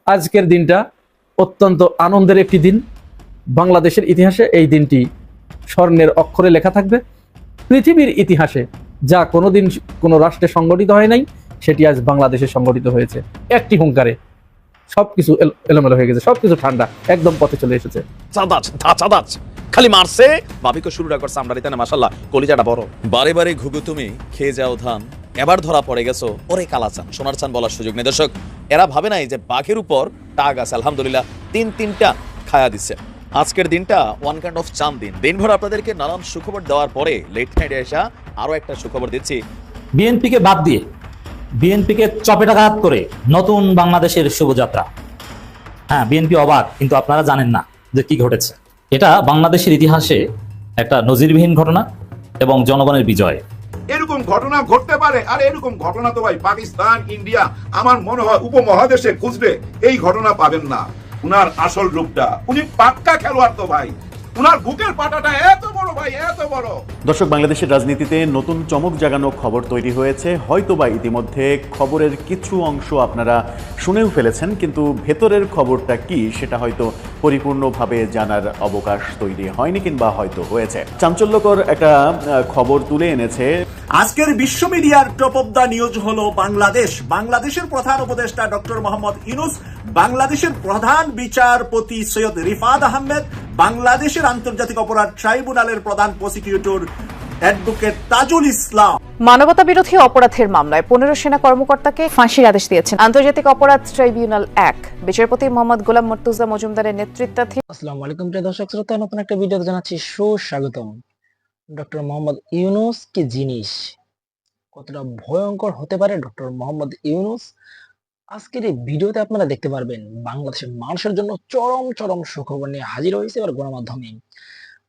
আজকের দিনটা অত্যন্ত আনন্দের একটি দিন। বাংলাদেশের ইতিহাসে এই দিনটি স্বর্ণের অক্ষরে লেখা থাকবে। পৃথিবীর ইতিহাসে যা কোনোদিন কোনো রাষ্ট্রে সংগঠিত হয় নাই, সেটি আজ বাংলাদেশে সংগঠিত হয়েছে। একটি হুঙ্কারে সবকিছু এলোমেলো হয়ে গেছে, সবকিছু ঠান্ডা, একদম পথে চলে এসেছে। চাঁদাচ খালি মারছে ভাবিকে শুরুটা করছে আমরা রিতানে মাশাআল্লাহ কলিজাটা বড়। বারে বারে ঘুঘু তুমি খেয়ে যাও ধান, এবার ধরা পড়ে গেছো ওরে কালাচান সোনার চান বলার সুযোগ নেই। দর্শক, এরা ভাবে নাই যে বাঘের উপর টাগ আছে। আলহামদুলিল্লাহ তিনটা খায়া দিচ্ছে। আজকের দিনটা ওয়ান কাইন্ড অফ চান দিন। দিনভর আপনাদেরকে নানান সুখবর দেওয়ার পরে লেট নাইটে এসে আরো একটা সুখবর দিচ্ছি। বিএনপিকে বাদ দিয়ে, বিএনপিকে চপেটাঘাত করে নতুন বাংলাদেশের শুভযাত্রা। হ্যাঁ, বিএনপি অবাক, কিন্তু আপনারা জানেন না যে কি ঘটেছে। এটা বাংলাদেশের ইতিহাসে একটা নজিরবিহীন ঘটনা এবং জনগণের বিজয়। এরকম ঘটনা ঘটতে পারে, আর এরকম ঘটনা তো ভাই পাকিস্তান, ইন্ডিয়া, আমার মনে হয় উপমহাদেশে খুঁজলে এই ঘটনা পাবেন না। উনার আসল রূপটা, উনি পাক্কা খেলোয়াড় তো ভাই, উনার বুকের পাটাটা এত বড় ভাই, এত বড়। দর্শক, বাংলাদেশের রাজনীতিতে নতুন চমক জাগানো খবর তৈরি হয়েছে। হয়তোবা ইতিমধ্যে খবরের কিছু অংশ আপনারা শুনেও ফেলেছেন, কিন্তু ভেতরের খবরটা কি সেটা হয়তো পরিপূর্ণভাবে জানার অবকাশ তৈরি হয়নি, কিংবা হয়তো হয়েছে। চাঞ্চল্যকর একটা খবর তুলে এনেছে আজকের বিশ্ব মিডিয়ার টপ অব দ্য নিউজ হলো বাংলাদেশের প্রধান উপদেষ্টা ডক্টর মোহাম্মদ ইউনূস, বাংলাদেশের প্রধান বিচারপতি সৈয়দ রিফাত আহমেদ, বাংলাদেশের আন্তর্জাতিক অপরাধ ট্রাইব্যুনালের প্রধান প্রসিকিউটর অ্যাডভোকেট তাজুল ইসলাম মানবতা বিরোধী অপরাধের মামলায় 15 সেনা কর্মকর্তাকে ফাঁসির আদেশ দিয়েছেন আন্তর্জাতিক অপরাধ ট্রাইব্যুনাল 1। বিচারপতি মোহাম্মদ গোলাম মর্তুজা মজুমদারের নেতৃত্বাধীন। আসসালামু আলাইকুম প্রিয় দর্শক শ্রোতা, নতুন একটা ভিডিওতে জানাচ্ছি সুস্বাগতম। ডক্টর মোহাম্মদ ইউনূস কি জিনিস, কতটা ভয়ঙ্কর হতে পারে ডক্টর মোহাম্মদ ইউনূস, আজকের এই ভিডিওতে আপনারা দেখতে পারবেন। বাংলাদেশের মানুষের জন্য চরম সুখবর নিয়ে হাজির হয়েছে এবার গণমাধ্যমে।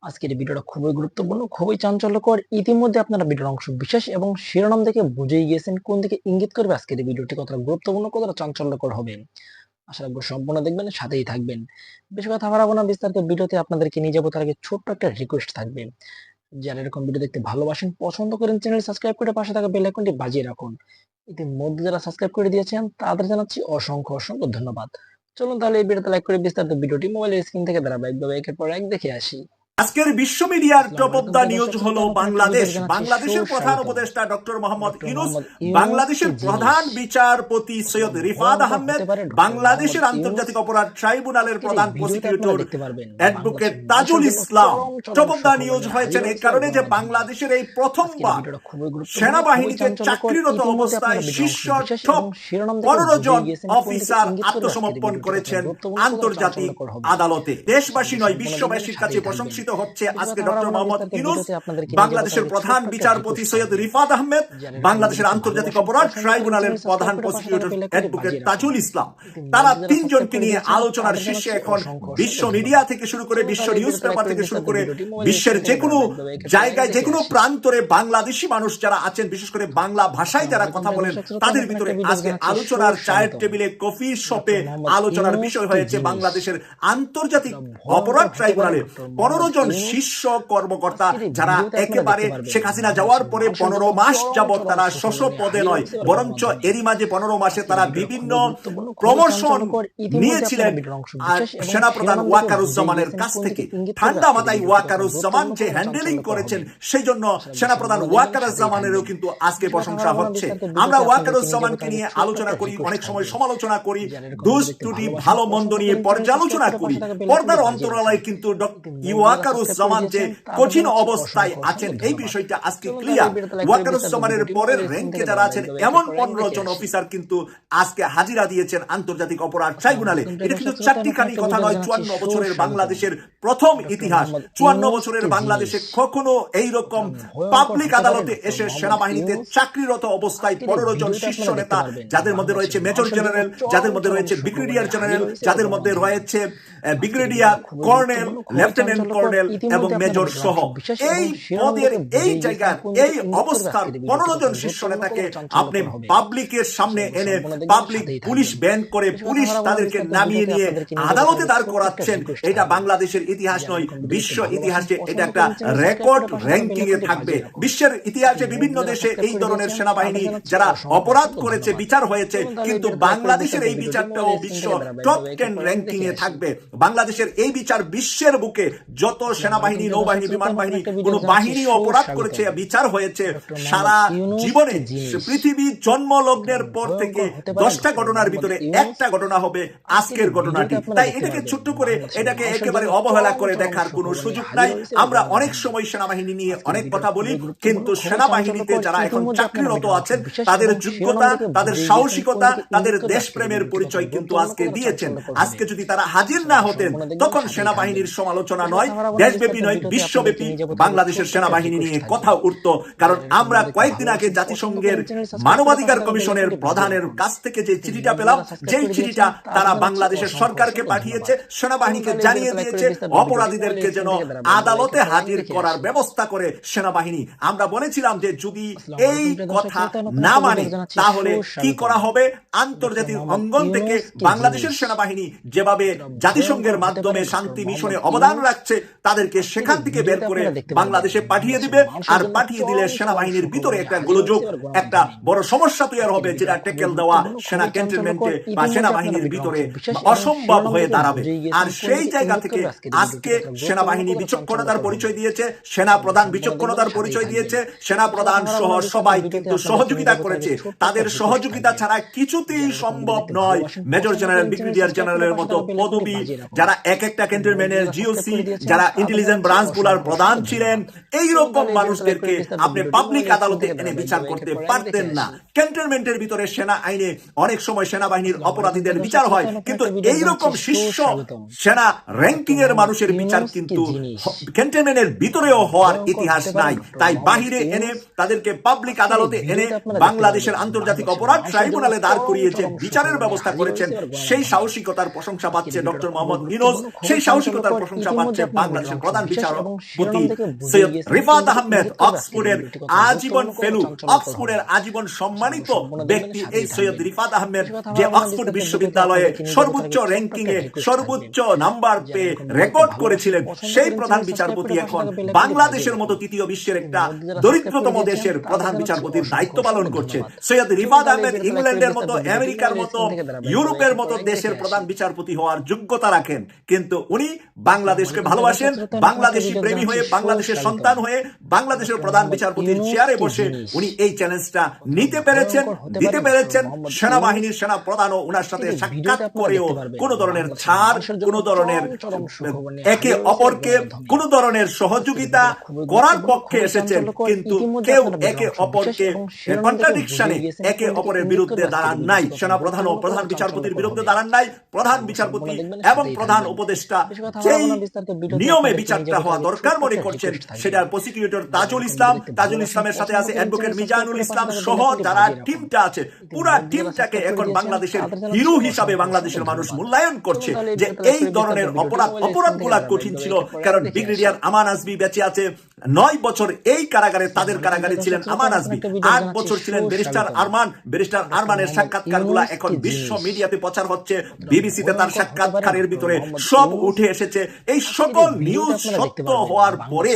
আজকের এই ভিডিওটা খুবই গুরুত্বপূর্ণ, খুবই চাঞ্চল্যকর। ইতিমধ্যে আপনারা ভিডিওর অংশ বিশেষ এবং শিরোনাম দেখে বুঝেই গিয়েছেন কোন দিকে ইঙ্গিত করবে আজকের এই ভিডিওটি কতটা গুরুত্বপূর্ণ, কতটা চাঞ্চল্যকর হবে। আশা রাখবো সম্পূর্ণ দেখবেন, সাথেই থাকবেন। বেশি কথা বাড়াবো না, বিস্তারিত ভিডিওতে আপনাদেরকে নিয়ে যাবো। তার আগে ছোট্ট একটা রিকোয়েস্ট থাকবে, যারা এরকম ভিডিও দেখতে ভালোবাসেন, পছন্দ করেন, চ্যানেল সাবস্ক্রাইব করে পাশে থাকা বেল আইকনটি বাজিয়ে রাখুন। ইতিমধ্যে যারা সাবস্ক্রাইব করে দিয়েছেন তাদের জানাচ্ছি অসংখ্য ধন্যবাদ। চলুন তাহলে এই ভিডিওতে লাইক করে বিস্তারিত ভিডিওটি মোবাইলের স্ক্রিন থেকে ধারাবাহিকভাবে একের পর এক দেখে আসি। আজকের বিশ্ব মিডিয়ার টপ অব দ্য নিউজ হলো বাংলাদেশের প্রধান উপদেষ্টা ডক্টর মোহাম্মদ ইউনূস, বাংলাদেশের প্রধান বিচারপতি সৈয়দ রিফাত আহমেদ, বাংলাদেশের আন্তর্জাতিক অপরাধ ট্রাইব্যুনালের প্রধান prosecutor advocate Tajul Islam. Top of the news হয়েছেন এই কারণে যে বাংলাদেশের এই প্রথমবার সেনাবাহিনীতে চাকরিরত অবস্থায় শীর্ষ টপ 15 জন অফিসার আত্মসমর্পণ করেছেন আন্তর্জাতিক আদালতে। দেশবাসী নয়, বিশ্ববাসীর কাছে প্রশংসিত হচ্ছে আজকে ডক্টর মোহাম্মদ ইউনূস, বাংলাদেশের প্রধান বিচারপতি সৈয়দ রিফাত আহমেদ, বাংলাদেশের আন্তর্জাতিক অপরাধ ট্রাইব্যুনালের প্রধান প্রসিকিউটর অ্যাডভোকেট তাজুল ইসলাম। তারা তিনজনকে নিয়ে আলোচনার শীর্ষে এখন বিশ্ব মিডিয়া থেকে শুরু করে, বিশ্ব নিউজ পেপার থেকে শুরু করে, বিশ্বের যে কোনো জায়গায়, যে কোনো প্রান্তরে বাংলাদেশি মানুষ যারা আছেন, বিশেষ করে বাংলা ভাষায় যারা কথা বলেন, তাদের ভিতরে আজকে আলোচনার চায়ের টেবিলে, কফি শপে আলোচনার বিষয় হয়েছে বাংলাদেশের আন্তর্জাতিক অপরাধ ট্রাইব্যুনালের 15 জন শীর্ষ কর্মকর্তা, যারা একেবারে শেখ হাসিনা যাওয়ার পরে 15 মাস যাবৎ তারা শশ পদে নয়, বরঞ্চ এরই মাঝে 15 মাসে তারা বিভিন্ন প্রমোশন নিয়েছিলেন সেনাপ্রধান ওয়াকারুজ্জামানের কাছ থেকে। ঠান্ডা মাথায় ওয়াকারুজ্জামান যে হ্যান্ডেলিং করেছেন, সেই জন্য সেনাপ্রধান ওয়াকারুজ্জামানেরও কিন্তু আজকে প্রশংসা হচ্ছে। আমরা ওয়াকারুজ্জামানকে নিয়ে আলোচনা করি, অনেক সময় সমালোচনা করি, দোষ ত্রুটি ভালো মন্দ নিয়ে পর্যালোচনা করি। পর্দার অন্তরালে কিন্তু ওয়াকারুজ্জামান যে কঠিন অবস্থায় আছেন, এই বিষয়টা আজকে ক্লিয়ার। ওয়াকারুজ্জামানের পরের র্যাঙ্কে যারা আছেন এমন 15 জন অফিসার কিন্তু আজকে হাজিরা দিয়েছেন আন্তর্জাতিক অপরাধ ট্রাইব্যুনালে। এটা কিন্তু চারটিখানি কথা নয়, 54 বছরের বাংলাদেশের প্রথম ইতিহাস। 54 বছরের বাংলাদেশে কখনো এইরকম পাবলিক আদালতে এসে সেনাবাহিনীতে চাকরিরত অবস্থায় 15 জন শীর্ষ নেতা, যাদের মধ্যে রয়েছে মেজর জেনারেল, যাদের মধ্যে রয়েছে ব্রিগেডিয়ার জেনারেল, যাদের মধ্যে রয়েছে brigadier colonel, lieutenant colonel, colonel এবং মেজর সহ এই পদের এই জায়গার এই অবস্থার 15 জন শীর্ষ নেতাকে আপনি পাবলিকের সামনে এনে পাবলিক পুলিশ ব্যান করে পুলিশ তাদেরকে নামিয়ে নিয়ে আদালতে দাঁড় করাচ্ছেন। এটা বাংলাদেশের ইতিহাস নয়, বিশ্ব ইতিহাসে এটা একটা রেকর্ড র্যাঙ্কিং এ থাকবে। বিশ্বের ইতিহাসে বিভিন্ন দেশে এই ধরনের সেনাবাহিনী যারা অপরাধ করেছে বিচার হয়েছে, কিন্তু বাংলাদেশের এই বিচারটাও বিশ্ব টপ 10 র্যাঙ্কিং এ থাকবে। বাংলাদেশের এই বিচার বিশ্বের বুকে যত সেনাবাহিনী, নৌবাহিনী, বিমান বাহিনী, কোন বাহিনী অপরাধ করেছে বিচার হয়েছে সারা জীবনে পৃথিবী জন্ম লগ্নের পর থেকে 10টা ঘটনার ভিতরে একটা ঘটনা হবে আজকের ঘটনাটি। তাই এটাকে ছোট্ট করে এটাকে একেবারে অবহেলা করে দেখার কোনো সুযোগ নাই। আমরা অনেক সময় সেনাবাহিনী নিয়ে অনেক কথা বলি, কিন্তু সেনাবাহিনীতে যারা এখন চাকরিরত আছেন তাদের যোগ্যতা, তাদের সাহসিকতা, তাদের দেশপ্রেমের পরিচয় কিন্তু আজকে দিয়েছেন। আজকে যদি তারা হাজির না হতেন তখন সেনাবাহিনীর সমালোচনা নয়, দেশব্যাপী নয়, বিশ্বব্যাপী বাংলাদেশের সেনাবাহিনী নিয়ে কথা উঠত। কারণ আমরা কয়েকদিন আগে জাতিসংঘের মানবাধিকার কমিশনের প্রধানের কাছ থেকে যে চিঠিটা পেলাম, যেই চিঠিটা তারা বাংলাদেশের সরকারকে পাঠিয়েছে, সেনাবাহিনীকে জানিয়ে দিয়েছে অপরাধীদেরকে যেন আদালতে হাজির করার ব্যবস্থা করে সেনাবাহিনী। আমরা বলেছিলাম যে যদি এই কথা না মানে তাহলে কি করা হবে। আন্তর্জাতিক অঙ্গন থেকে বাংলাদেশের সেনাবাহিনী যেভাবে জাতিসংঘের মাধ্যমে শান্তি মিশনে অবদান রাখছে তাদেরকে সেখান থেকে বের করে বাংলাদেশে পাঠিয়ে দিবে। আর পাঠিয়ে দিলে সেনাবাহিনীর ভিতরে একটা গোলযোগ, একটা বড় সমস্যা তৈরি হবে, যেটা টেকেল দেওয়া সেনা ক্যান্টনমেন্টে বা সেনাবাহিনীর ভিতরে অসম্ভব হয়ে দাঁড়াবে। আর সেই জায়গা থেকে আজকে সেনাবাহিনী বিচক্ষণতার পরিচয় দিয়েছে, সেনা প্রধান বিচক্ষণতার পরিচয় দিয়েছে, সেনা প্রধান সহ সবাই কিন্তু সহযোগিতা করেছে। তাদের সহযোগিতা ছাড়া কিছুতেই সম্ভব নয়। মেজর জেনারেল, ব্রিগেডিয়ার জেনারেলের মতো পদবী যারা এক একটা ক্যান্টনমেন্টের জিওসি, যারা ইন্টেলিজেন্স ব্রাঞ্চ গুলার প্রধান ছিলেন, এইরকম মানুষদেরকে আপনি পাবলিক আদালতে এনে বিচার করতে পারতেন না। ক্যান্টনমেন্টের ভিতরে সেনা আইনে অনেক সময় সেনাবাহিনীর অপরাধীদের বিচার হয়, কিন্তু এইরকম শীর্ষ সেনা র্যাঙ্কিং এর মানুষের বিচার কিন্তু ক্যান্টনমেন্টের ভিতরেও হওয়ার ইতিহাস নাই। তাই বাহিরে এনে তাদেরকে পাবলিক আদালতে এনে বাংলাদেশের আন্তর্জাতিক অপরাধ ট্রাইব্যুনালে দাঁড় করিয়েছে, বিচারের ব্যবস্থা করেছেন। সেই সাহসিকতার প্রশংসা পাচ্ছে ডক্টর মোহাম্মদ ইউনূস, সেই সাহসিকতার প্রশংসা পাচ্ছে বাংলাদেশের প্রধান বিচারপতি সৈয়দ রিফাত আহমেদ, অক্সফোর্ডের আজীবন ফেলো, অক্সফোর্ডের আজীবন সম্মানিত ব্যক্তি এই সৈয়দ রিফাত আহমেদ, যে অক্সফোর্ড বিশ্ববিদ্যালয়ে সর্বোচ্চ র্যাঙ্কিং এ সর্বোচ্চ নাম্বার পেয়ে রেকর্ড করেছিলেন। সেই প্রধান বিচারপতি এখন বাংলাদেশের মতো তৃতীয় বিশ্বের একটা দরিদ্রতম দেশের প্রধান বিচারপতির দায়িত্ব পালন করছে। সৈয়দ রিফাত আহমেদ ইংল্যান্ডের মতো, আমেরিকার মতো, ইউরোপের মতো দেশের প্রধান বিচারপতি হওয়ার যোগ্যতা রাখেন, কিন্তু উনি বাংলাদেশকে ভালোবাসেন, বাংলাদেশি প্রেমী হয়ে, বাংলাদেশের সন্তান হয়ে বাংলাদেশের প্রধান বিচারপতির চেয়ারে বসে উনি এই চ্যালেঞ্জটা নিতে পেরেছেন, দিতে পেরেছেন। সেনাবাহিনীর সেনা প্রধানও উনার সাথে সাক্ষাৎ করেও কোন ধরনের ছাড়, কোন ধরনের একে অপরকে কোন ধরনের সহযোগিতা করার পক্ষে এসেছেন, কিন্তু কেউ একে অপরকে কন্ট্রাডিকশনে একে অপরের বিরুদ্ধে দাঁড়ান নাই। সেনা প্রধান ও প্রধান বিচারপতির বিরুদ্ধে দাঁড়ান নাই। প্রধান বিচারপতি এবং প্রধান উপদেষ্টা যেই নিয়মে বিচারটা হওয়া দরকার মনে করছেন, সেটা প্রসিকিউটর তাজুল ইসলাম, তাজুল ইসলামের সাথে আছে অ্যাডভোকেট মিজানুল ইসলাম সহ যারা টিমটা আছে, পুরা টিমটাকে এখন বাংলাদেশের হিরো হিসাবে বাংলাদেশের মানুষ মূল্যায়ন করছে। যে এই ধরনের অপরাধগুলা কঠিন ছিল, কারণ ব্রিগেডিয়ার আমান আজমি বেঁচে আছে 9 বছর এই কারাগারে, তাদের কারাগারে ছিলেন আমান আজমি, 8 বছর ছিলেন ব্যারিস্টার আরমান। ব্যারিস্টার আরমানের সাক্ষাৎকারগুলা এখন বিশ্ব মিডিয়াতে প্রচার হচ্ছে, বিবিসিতে তার সাক্ষাৎকারের ভিতরে সব উঠে এসেছে। এই সকল নিউজ সত্য হওয়ার পরে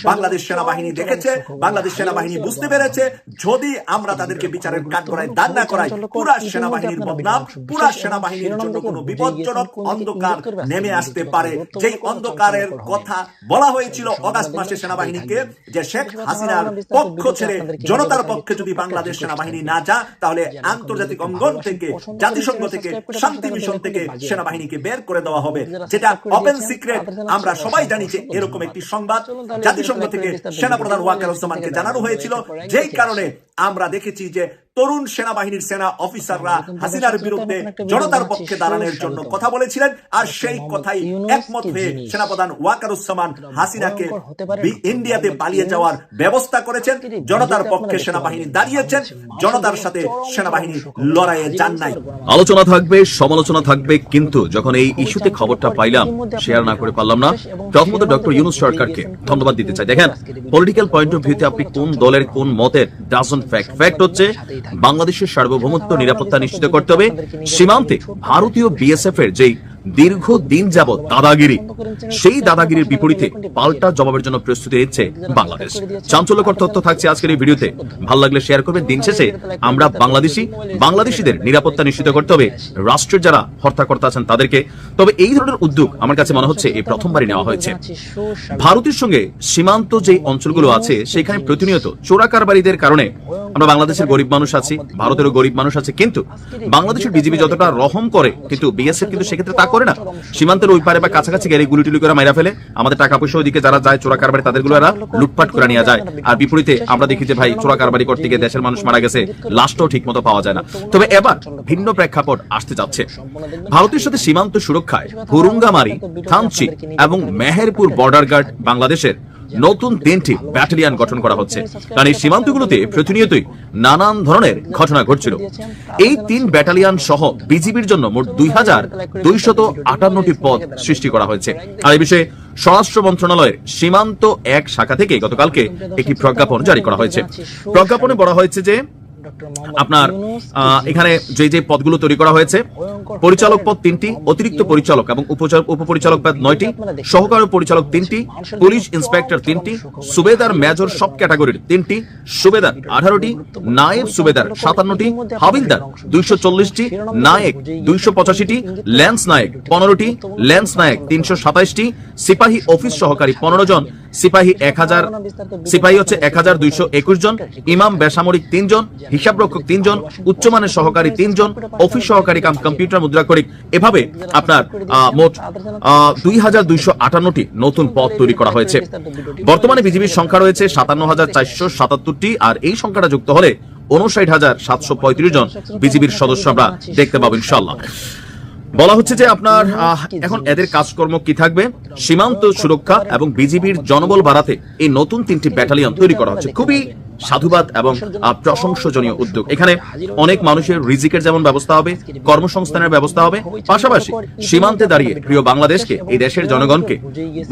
বাংলাদেশ সেনাবাহিনী দেখেছে, বাংলাদেশ সেনাবাহিনী বুঝতে পেরেছে, যদি আমরা তাদেরকে বিচারের কাঠগড়ায় দাঁড় না করাই, পুরা সেনাবাহিনীর বদনাম, পুরা সেনাবাহিনীর জন্য কোনো বিপজ্জনক অন্ধকার নেমে আসতে পারে। যেই অন্ধকারের কথা বলা হয়েছিল অগাস্ট মাসে সেনাবাহিনীকে, যে শেখ হাসিনার পক্ষ ছেড়ে জনতার পক্ষে যদি বাংলাদেশ সেনাবাহিনী না যা, তাহলে আন্তর্জাতিক অঙ্গন থেকে, জাতিসংঘ থেকে, শান্তি মিশন থেকে সেনাবাহিনীকে বের করে দেওয়া হবে, যেটা ওপেন সিক্রেট। আমরা সবাই জানি যে এরকম একটি সংবাদ জাতিসংঘ থেকে সেনাপ্রধান ওয়াকার উজ্জামানকে জানানো হয়েছিল, যেই কারণে আমরা দেখেছি যে তরুণ সেনাবাহিনীর সেনা অফিসাররা হাসিনার বিরুদ্ধে জনতার পক্ষে দাঁড়ানোর জন্য কথা বলেছিলেন, আর সেই কথাই একমত হয়ে সেনাপ্রধান ওয়াকারুজ্জামান হাসিনাকে ইন্ডিয়াতে পালিয়ে যাওয়ার ব্যবস্থা করেছেন। জনতার পক্ষে সেনাবাহিনী দাঁড়িয়েছেন, জনতার সাথে সেনাবাহিনী লড়াইয়ে যান নাই। আলোচনা থাকবে, সমালোচনা থাকবে, কিন্তু যখন এই ইস্যুতে খবরটা পাইলাম শেয়ার না করে পারলাম না। প্রথমত ডক্টর ইউনূস সরকারকে ধন্যবাদ দিতে চাই। দেখেন, পলিটিক্যাল পয়েন্ট অফ ভিউতে আপনি কোন দলের কোন মতের ডাজন্ট ফ্যাক্ট। ফ্যাক্ট হচ্ছে বাংলাদেশের সার্বভৌমত্ব নিরাপত্তা নিশ্চিত করতে হবে। সীমান্তে ভারতীয় বিএসএফ এর যেই দীর্ঘদিন যাবৎ দাদাগিরি, সেই দাদাগিরির বিপরীতে পাল্টা জবাবের জন্য প্রস্তুতি নিচ্ছে বাংলাদেশ। চাঞ্চল্যকর তথ্য থাকছে আজকের এই ভিডিওতে, ভালো লাগলে শেয়ার করবেন। দিন শেষে আমরা বাংলাদেশিদের নিরাপত্তা নিশ্চিত করতে হবে, রাষ্ট্রের যারা হর্তাকর্তা আছেন তাদেরকে। তবে এই ধরনের উদ্যোগ আমার কাছে মনে হচ্ছে এই প্রথমবারই নেওয়া হয়েছে। ভারতের সঙ্গে সীমান্ত যে অঞ্চলগুলো আছে সেখানে প্রতিনিয়ত চোরাকারবারিদের কারণে আমরা বাংলাদেশের গরিব মানুষ আছি, ভারতেরও গরিব মানুষ আছে, কিন্তু বাংলাদেশের বিজিবি যতটা রহম করে কিন্তু বিএসএফ কিন্তু সেক্ষেত্রে তা করে না। সীমান্তের ওই পারে বা কাছাকাছি গেলে গুলি টুলি করে মাইরা ফেলে, আমাদের টাকা পয়সা ওইদিকে যারা যায় চোরা কারবারি তাদেরগুলো এরা লুটপাট করে নিয়ে যায়। আর বিপরীতে আমরা দেখি যে ভাই চোরা কারবারি করতে গিয়ে দেশের মানুষ মারা গেছে, লাশটাও ঠিক মতো পাওয়া যায় না। তবে এবার ভিন্ন প্রেক্ষাপট আসতে যাচ্ছে। ভারতের সাথে সীমান্ত সুরক্ষায় হুরুঙ্গামারি, থানচি এবং মেহেরপুর বর্ডার গার্ড বাংলাদেশের নতুন 3টি ব্যাটালিয়ন গঠন করা হচ্ছে, কারণ এই সীমান্তগুলোতে প্রতিনিয়তই নানান ধরনের ঘটনা ঘটছিল। এই 3 ব্যাটালিয়ন সহ বিজিবির জন্য মোট 2258টি পদ সৃষ্টি করা হয়েছে। আর এই বিষয়ে স্বরাষ্ট্র মন্ত্রণালয়ের সীমান্ত 1 শাখা থেকে গতকালকে একটি প্রজ্ঞাপন জারি করা হয়েছে। প্রজ্ঞাপনে বলা হয়েছে যে আপনার এখানে যে যে পদগুলো তৈরি করা হয়েছে, পরিচালক পদ 3টি, অতিরিক্ত পরিচালক এবং উপপরিচালক পদ 9টি, সহকারী পরিচালক 3টি, পুলিশ ইন্সপেক্টর 3টি, সুবেদার মেজর সব ক্যাটাগরির 3টি, সুবেদার 18টি, নায়েব সুবেদার 57টি, হাবিলদার 240টি, নায়েক 285টি, ল্যান্স নায়েক 15টি, ল্যান্স নায়েক 327টি, সিপাহী অফিস সহকারী 15 জন, সিপাহী 1221 জন, ইমাম বেসামরিক 3 জন, হিসাবরক্ষক 3 জন, উচ্চমানের সহকারী 3 জন, অফিস সহকারী কাম কম্পিউটার মুদ্রাক্ষরিক। এভাবে আপনার মোট 2258টি নতুন পদ তৈরি করা হয়েছে। বর্তমানে বিজিবির সংখ্যা রয়েছে 57,477টি, আর এই সংখ্যাটা যুক্ত হলে 59,735 জন বিজিবির সদস্য আমরা দেখতে পাবো ইনশাআল্লাহ। বলা হচ্ছে যে আপনার এখন এদের কাজকর্ম কি থাকবে, সীমান্ত সুরক্ষা এবং বিজিবির জনবল বাড়াতে এই নতুন 3টি ব্যাটালিয়ন তৈরি করা হচ্ছে। খুবই সাধুবাদ এবং প্রশংসনীয় উদ্যোগ। এখানে অনেক মানুষের রিজিকের যেমন ব্যবস্থা হবে, কর্মসংস্থানের ব্যবস্থা হবে, পাশাপাশি সীমান্তে দাঁড়িয়ে প্রিয় বাংলাদেশকে, এই দেশের জনগণকে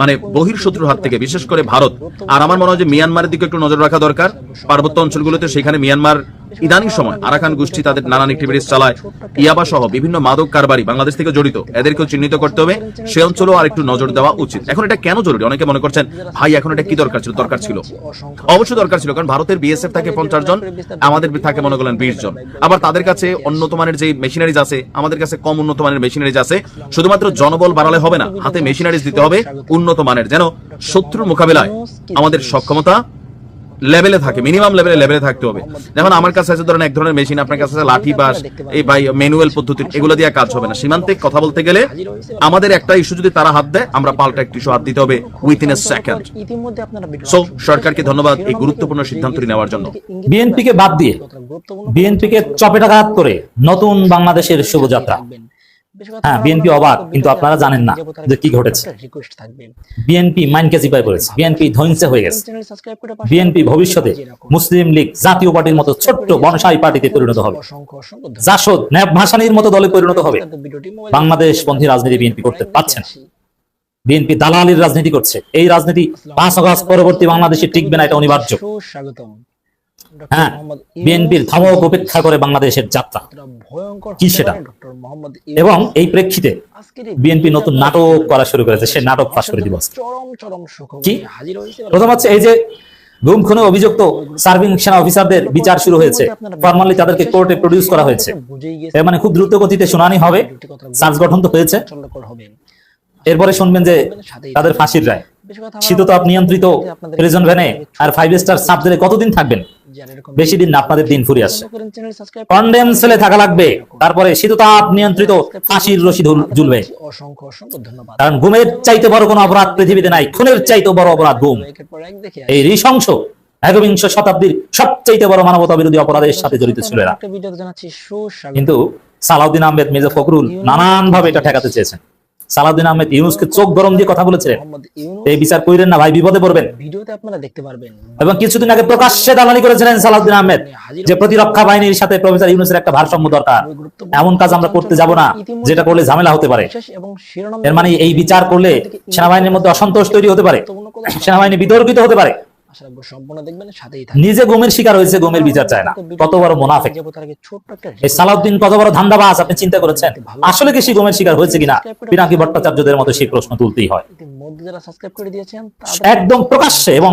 মানে বহির্শত্রুর হাত থেকে, বিশেষ করে ভারত আর আমার মনে হয় যে মিয়ানমারের দিকে একটু নজর রাখা দরকার। পার্বত্য অঞ্চলগুলোতে সেখানে মিয়ানমার ইদানিং সময় আরাকান গোষ্ঠী তাদের নানান অ্যাক্টিভিটিস চালায়, ইয়াবা সহ বিভিন্ন মাদক কারবারি বাংলাদেশ থেকে জড়িত, এদেরকেও চিহ্নিত করতে হবে। সে অঞ্চলেও আরেকটু নজর দেওয়া উচিত। এখন এটা কেন জরুরি? অনেকে মনে করছেন ভাই এখন এটা কি দরকার ছিল? দরকার ছিল, অবশ্যই দরকার ছিল, কারণ ভারতের বিএসএফ থাকে 50 জন, আমাদের থাকে মনে করেন 20 জন। আবার তাদের কাছে উন্নত মানের যে মেশিনারিজ আছে, আমাদের কাছে কম উন্নত মানের মেশিনারিজ আছে। শুধুমাত্র জনবল বাড়ালে হবে না, হাতে মেশিনারিজ দিতে হবে উন্নত মানের, যেন শত্রুর মোকাবিলায় আমাদের সক্ষমতা লেভেলে থাকে, মিনিমাম লেভেলে থাকতে হবে। যেমন আমার কাছে আছে ধরেন এক ধরনের মেশিন, আপনার কাছে আছে লাঠি বাস, এই ভাই ম্যানুয়াল পদ্ধতির, এগুলো দিয়ে কাজ হবে না। সীমান্তে কথা বলতে গেলে আমাদের একটা ইস্যু যদি তারা হাত দেয়, আমরা পাল্টা একটা ইস্যু হাত দিতে হবে উইথিন এ সেকেন্ড। সো সরকারকে ধন্যবাদ এই গুরুত্বপূর্ণ সিদ্ধান্তটি নেওয়ার জন্য। বিএনপিকে বাদ দিয়ে, বিএনপিকে চপেটাঘাত করে নতুন বাংলাদেশের শুভযাত্রা। হ্যাঁ, বিএনপি অবাক, কিন্তু আপনারা জানেন না যে কি ঘটেছে। বিএনপি মাইন্ডকে চিপায় পড়েছে, বিএনপি ধ্বংস হয়ে গেছে। বিএনপি ভবিষ্যতে মুসলিম লীগ জাতীয় পার্টির মতো ছোট্ট বনসাই পার্টিতে পরিণত হবে, জাসদ ন্যাব ভাসানীর মতো দলে পরিণত হবে। বাংলাদেশ পন্থী রাজনীতি বিএনপি করতে পারছে না। বিএনপি দালালির রাজনীতি করছে। এই রাজনীতি 5 আগস্ট পরবর্তী বাংলাদেশে টিকবে না, এটা অনিবার্য। হ্যাঁ, বিএনপির ধমক উপেক্ষা করে বাংলাদেশের যাত্রা কি সেটা, এবং এই প্রেক্ষিতে বিএনপি নতুন নাটক করা শুরু করেছে। সে নাটক ফাঁস করে দিব। কি প্রথম হচ্ছে এই যে গুম খুনে অভিযুক্ত সার্ভিং সেনা অফিসারদের বিচার শুরু হয়েছে, ফরমালি তাদেরকে কোর্টে প্রডিউস করা হয়েছে। এর মানে খুব দ্রুত গতিতে শুনানি হবে, চার্জ গঠন তো হয়েছে। এরপরে শুনবেন যে তাদের ফাঁসির রায়। শীততাপ নিয়ন্ত্রিত প্রিজন ভ্যানে আর 5 স্টার সাব জেলে কতদিন থাকবেন? বেশি দিন না, আপনাদের দিন ফুরিয়ে আসছে। কন্ডেম সেলে থাকা লাগবে, তারপরে শীততাপ নিয়ন্ত্রিত ফাঁসির রশি ঝুলবে। কারণ গুমের চাইতে বড় কোনো অপরাধ পৃথিবীতে নাই, খুনের চাইতে বড় অপরাধ গুম। এই নৃশংস একবিংশ শতাব্দীর সবচেয়ে বড় মানবতা বিরোধী অপরাধের সাথে জড়িত ছিল এরা। একটা ভিডিওতে জানাচ্ছি সুস্বাগতম। কিন্তু সালাউদ্দিন আহমেদ, মির্জা ফখরুল নানান ভাবে এটা ঠেকাতে চেয়েছেন। সালাউদ্দিন আহমেদ ইউনূসকে চোখ গরম দিয়ে কথা বলেছিলেন, মোহাম্মদ ইউনূস এই বিচার কইরেন না ভাই, বিপদে পড়বেন। ভিডিওতে আপনারা দেখতে পারবেন। এবং কিছুদিন আগে প্রকাশ্যে দালালি করেছিলেন সালাউদ্দিন আহমেদ যে প্রতিরক্ষা বাহিনীর সাথে প্রফেসর ইউনূসের একটা ভারসাম্য দরকার, এমন কাজ আমরা করতে যাব না যেটা করলে ঝামেলা হতে পারে। এবং শিরোনাম এর মানে এই বিচার করলে সেনাবাহিনীর মধ্যে অসন্তোষ তৈরি হতে পারে, সেনাবাহিনী বিতর্কিত হতে পারে। আশা রাখবো সম্পূর্ণ দেখবেন, সাথেই থাকবেন। নিজে গুমের শিকার হয়েছে, গুমের বিচার চায় না, কত বড় মুনাফিক ছোট্ট একটা এই সালাউদ্দিন, কত বড় ধান্দাবাজ আপনি চিন্তা করেছেন? আসলে কি সে গুমের শিকার হয়েছে কিনা পিনাকি ভট্টাচার্যদের মতো সেই প্রশ্ন তুলতেই হয়। ইতিমধ্যে যারা সাবস্ক্রাইব করে দিয়েছেন একদম প্রকাশ্যে এবং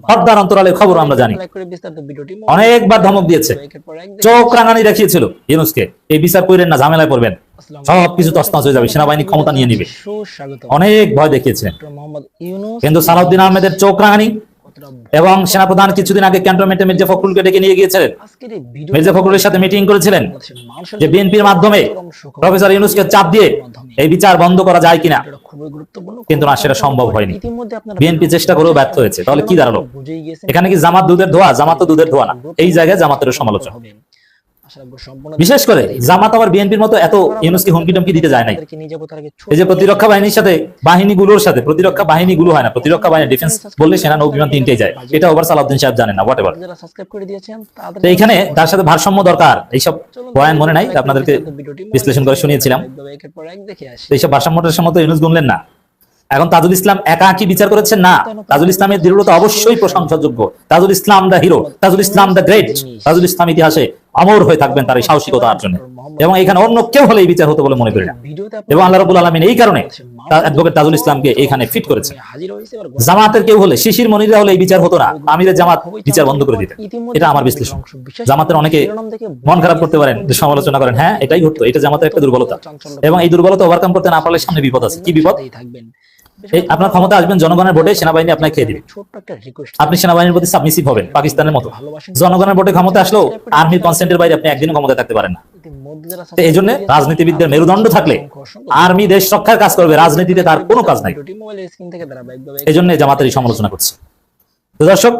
পর্দার অন্তরালে খবর আমরা জানি। লাইক করে বিস্তারিত ভিডিওটি অনেকবার ধমক দিয়েছে, চোখ রাঙানি দেখিয়েছিল ইউনূসকে, এই বিচার কইরেন না ঝামেলায় পড়বেন, সবকিছু তছনছ হয়ে যাবে, সেনাবাহিনী ক্ষমতা নিয়ে নিবে, সুস্বাগতম। অনেক ভয় দেখিয়েছিলেন। ডক্টর মোহাম্মদ ইউনূস কিন্তু সালাউদ্দিন আহমেদের চোখ রাঙানি এবং সেনাপ্রধান কিছুদিন আগে ক্যান্টনমেন্টে মির্জা ফখরুলকে ডেকে নিয়ে গিয়েছিলেন, আজকের এই ভিডিও মির্জা ফখরুলের সাথে মিটিং করেছিলেন যে বিএনপির মাধ্যমে প্রফেসর ইউনূসকে চাপ দিয়ে এই বিচার বন্ধ করা যায় কিনা, খুবই গুরুত্বপূর্ণ। কিন্তু না, সেটা সম্ভব হয়নি। ইতিমধ্যে আপনারা বিএনপি চেষ্টা করেও ব্যর্থ হয়েছে। তাহলে কি দাঁড়ালো? বুঝেই গেছেন এখানে কি জামাত দুধের ধোয়া? জামাত তো দুধের ধোয়া না। এই জায়গায় জামাতের সমালোচনা, আশা রাখবো সম্পূর্ণ বিশেষ করে জামাত আবার বিএনপির মতো এত ইউনূসকে হুমকি টমকি দিতে যায় নাই। নিয়ে যাবো তার আগে এই যে প্রতিরক্ষা বাহিনীর সাথে বাহিনীগুলোর সাথে, প্রতিরক্ষা বাহিনীগুলো হয় না, প্রতিরক্ষা বাহিনী ডিফেন্স বললে সেনা নৌ বিমান তিনটেই যায়, এটা ওভার সালাউদ্দিন সাহেব জানেন না, হোয়াট এভার। যারা সাবস্ক্রাইব করে দিয়েছেন তাদের তো এখানে তার সাথে ভারসাম্য দরকার, এইসব বয়ান মনে নাই, আপনাদেরকে বিশ্লেষণ করে শুনিয়েছিলাম। একের পর এক দেখে আসি। তো এইসব ভারসাম্যটার সময় তো ইউনূস গুনলেন না। এখন তাজুল ইসলাম একা কি বিচার করেছেন? না, তাজুল ইসলামের দৃঢ়তা অবশ্যই প্রশংসাযোগ্য। Tajul Islam the hero, Tajul Islam the great, Tajul Islam ইতিহাসে অমর হয়ে থাকবেন তার এই সাহসিকতার জন্য। এবং এখানে অন্য কেউ হলে এই বিচার হতে বলে মনে করি না। এবং আল্লাহ রাব্বুল আলামিন এই কারণে অ্যাডভোকেট তাজুল ইসলামকে এখানে ফিট করেছেন। হাজির হয়েছে এবার জামাতের কেউ হলে, শিশির মনিরা হলে এই বিচার হতো না, আমিরের জামাত বিচার বন্ধ করে দিতেন। এটা আমার বিশ্লেষণ। জামাতের অনেকে মন খারাপ করতে পারেন, যে সমালোচনা করেন, হ্যাঁ এটাই ঘটতো, এটা জামাতের একটা দুর্বলতা, এবং এই দুর্বলতা ওভারকাম করতে না পারলে সামনে বিপদ আছে। কি বিপদ? থাকবেন। আপনার ক্ষমতা আসবেন জনগণের ভোটে, সেনাবাহিনী আপনাকে খেয়ে দিবে, ছোট্ট একটা রিকোয়েস্ট, আপনি সেনাবাহিনীর প্রতি সাবমিসিভ হবেন পাকিস্তানের মতো। জনগণের ভোটে ক্ষমতা আসলেও আর্মির কনসেন্টের বাইরে আপনি একদিনও ক্ষমতায় থাকতে পারেন না। তো এই জন্য রাজনীতিবিদদের মেরুদণ্ড থাকলে আর্মি দেশ রক্ষার কাজ করবে, রাজনীতিতে তার কোনো কাজ নাই। মোবাইলের স্ক্রিন থেকে ধারাবাহিকভাবে এই জন্য জামাতের এই সমালোচনা করছে। তো দর্শক,